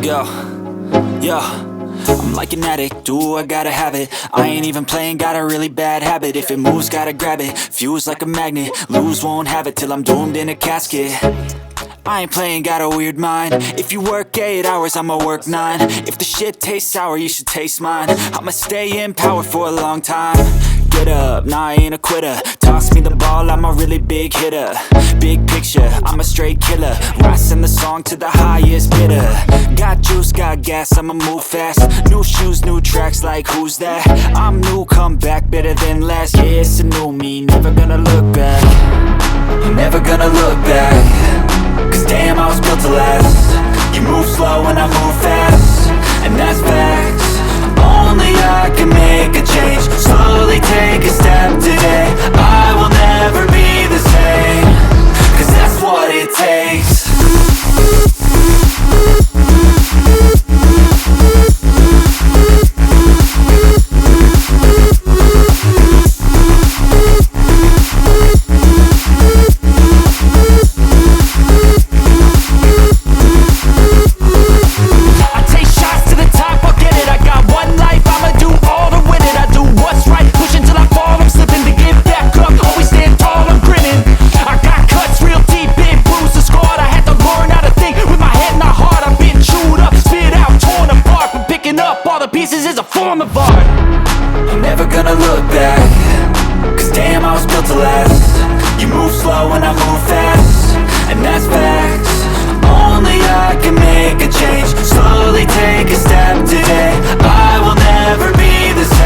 Let's go. Yo, I'm like an addict, do I gotta have it. I ain't even playing, got a really bad habit. If it moves, gotta grab it, fuse like a magnet. Lose, won't have it till I'm doomed in a casket. I ain't playing, got a weird mind. If you work 8 hours, I'ma work 9. If the shit tastes sour, you should taste mine. I'ma stay in power for a long time. Get up, nah, I ain't a quitter. Toss me the ball, I'm a really big hitter. Big picture, I'm a straight killer. Rising the song to the highest bidder. Got juice, got gas, I'ma move fast. New shoes, new tracks, like who's that? I'm new, come back, better than last. Yeah, it's a new me, never gonna look back. Never gonna look back. Cause damn, I was built to last. You move slow and I move fast, and that's facts. Only I can make a change. Slowly take a step today. I will never be the same. Cause that's what it takes. Pieces is a form of art. I'm never gonna look back. Cause damn, I was built to last. You move slow and I move fast, and that's facts. Only I can make a change. Slowly take a step today. I will never be the same.